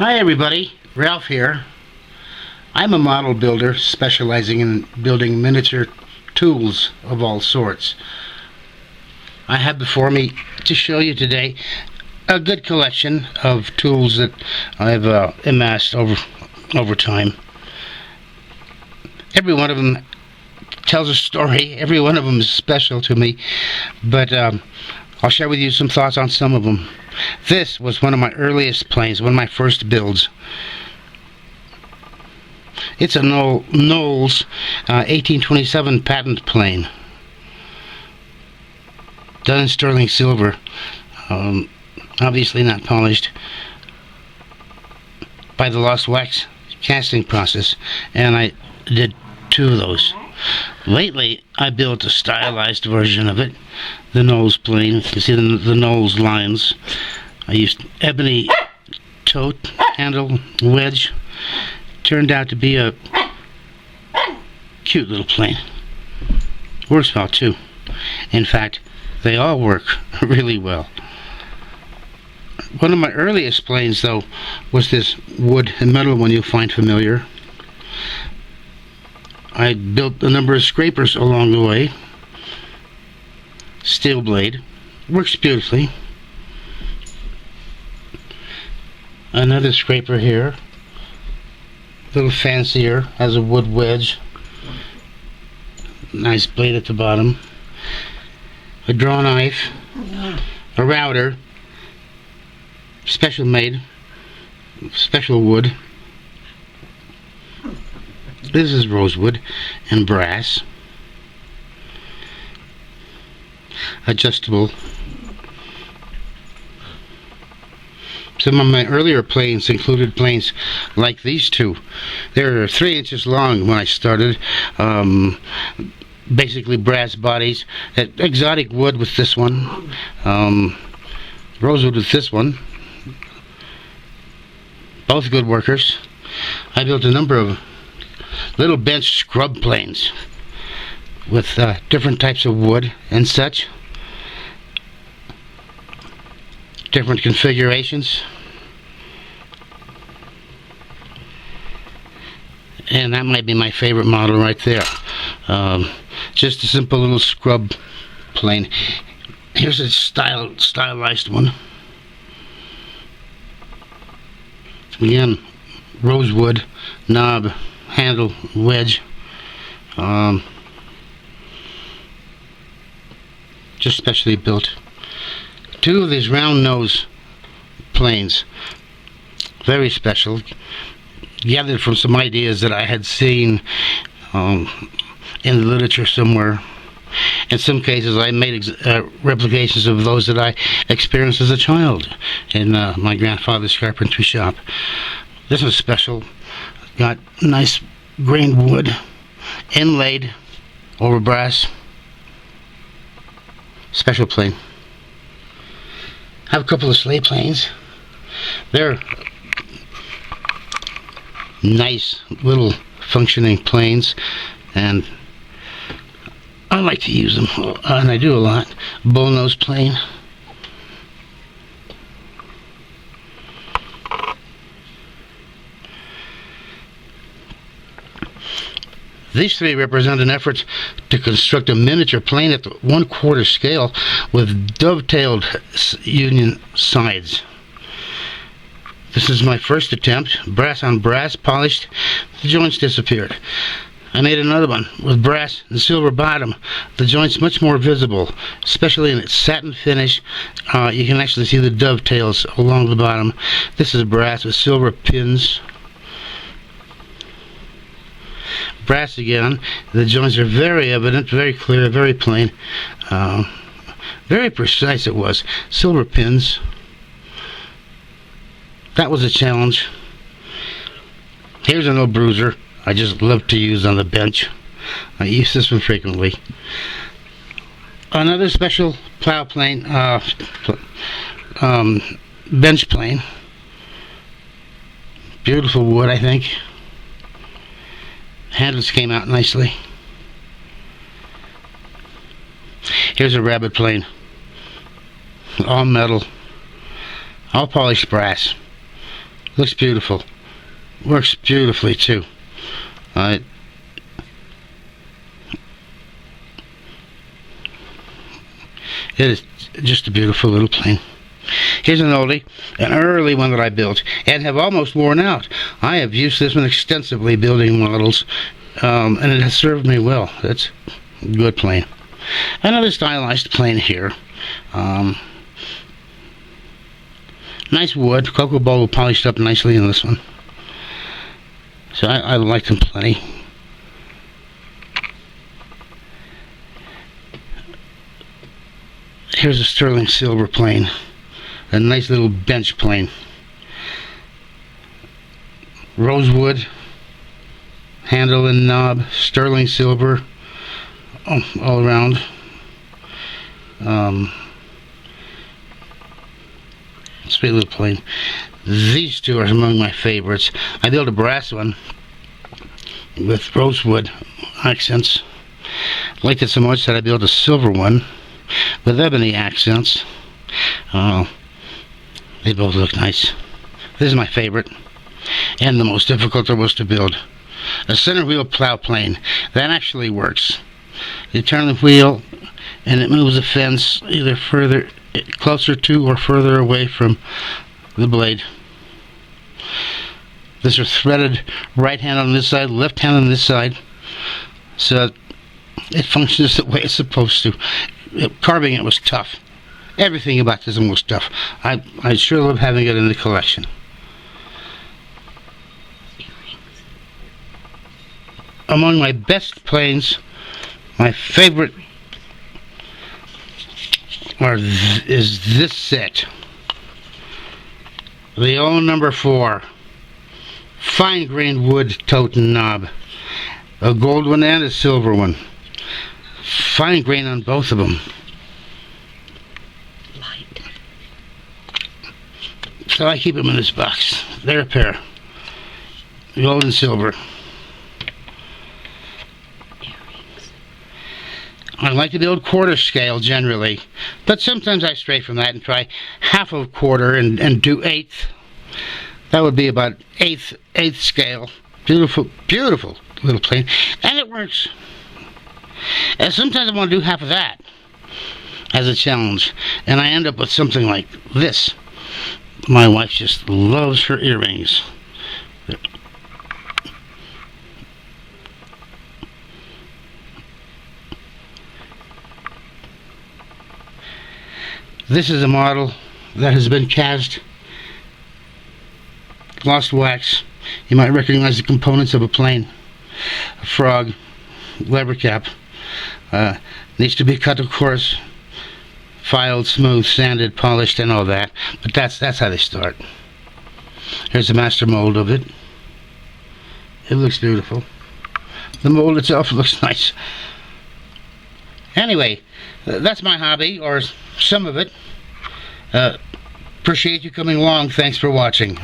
Hi everybody, Ralph here. I'm a model builder specializing in building miniature tools of all sorts. I have before me to show you today a good collection of tools that I've amassed over time. Every one of them tells a story. Every one of them is special to me, but I'll share with you some thoughts on some of them. This was one of my earliest planes, one of my first builds. It's a Knowles 1827 patent plane, done in sterling silver, obviously not polished, by the lost wax casting process, and I did two of those. Lately, I built a stylized version of it, the Knowles plane. You see the Knowles lines. I used ebony tote handle wedge. Turned out to be a cute little plane. Works well too. In fact, they all work really well. One of my earliest planes, though, was this wood and metal one you'll find familiar. I built a number of scrapers along the way. Steel blade. Works beautifully. Another scraper here. A little fancier. Has a wood wedge. Nice blade at the bottom. A draw knife. A router. Special made. Special wood. This is rosewood and brass. Adjustable. Some of my earlier planes included planes like these two. They're 3 inches long when I started. Basically brass bodies. Exotic wood with this one. Rosewood with this one. Both good workers. I built a number of little bench scrub planes with different types of wood and such, different configurations, and that might be my favorite model right there. Just a simple little scrub plane. Here's a stylized one. Again, rosewood knob handle wedge, just specially built. Two of these round nose planes, very special, gathered from some ideas that I had seen in the literature somewhere. In some cases I made replications of those that I experienced as a child in my grandfather's carpentry shop. This was special. Got nice grained wood, inlaid over brass. Special plane. Have a couple of sleigh planes. They're nice little functioning planes, and I like to use them, and I do a lot. Bullnose plane. These three represent an effort to construct a miniature plane at the 1/4 scale with dovetailed union sides. This is my first attempt. Brass on brass, polished. The joints disappeared. I made another one with brass and silver bottom. The joints much more visible, especially in its satin finish. You can actually see the dovetails along the bottom. This is brass with silver pins. Brass again. The joints are very evident, very clear, very plain. Very precise it was. Silver pins. That was a challenge. Here's an old bruiser I just love to use on the bench. I use this one frequently. Another special plow plane, bench plane. Beautiful wood, I think. Handles came out nicely. Here's a rabbit plane. All metal. All polished brass. Looks beautiful. Works beautifully too. It is just a beautiful little plane. Here's an oldie, an early one that I built and have almost worn out. I have used this one extensively building models, and it has served me well. It's a good plane. Another stylized plane here. Nice wood. Cocoa bowl polished up nicely in this one. So I like them plenty. Here's a sterling silver plane. A nice little bench plane. Rosewood. Handle and knob. Sterling silver. All around. Sweet little plane. These two are among my favorites. I built a brass one with rosewood accents. Liked it so much that I built a silver one with ebony accents. They both look nice. This is my favorite and the most difficult there was to build. A center wheel plow plane. That actually works. You turn the wheel and it moves the fence either further, closer to or further away from the blade. These are threaded right hand on this side, left hand on this side, so it functions the way it's supposed to. Carving it was tough. Everything about this one was tough. I sure love having it in the collection. Among my best planes, my favorite is this set. The old number 4. Fine grained wood tote and knob. A gold one and a silver one. Fine grain on both of them. Light. So I keep them in this box. They're a pair. Gold and silver. I like to build quarter scale generally, but sometimes I stray from that and try half of quarter and do eighth. That would be about eighth scale. Beautiful, beautiful little plane, and it works. And sometimes I want to do half of that as a challenge, and I end up with something like this. My wife just loves her earrings. This is a model that has been cast, lost wax. You might recognize the components of a plane. A frog, lever cap. Needs to be cut, of course, filed, smooth, sanded, polished, and all that. But that's how they start. Here's a master mold of it. It looks beautiful. The mold itself looks nice. Anyway, that's my hobby, or some of it. Appreciate you coming along. Thanks for watching.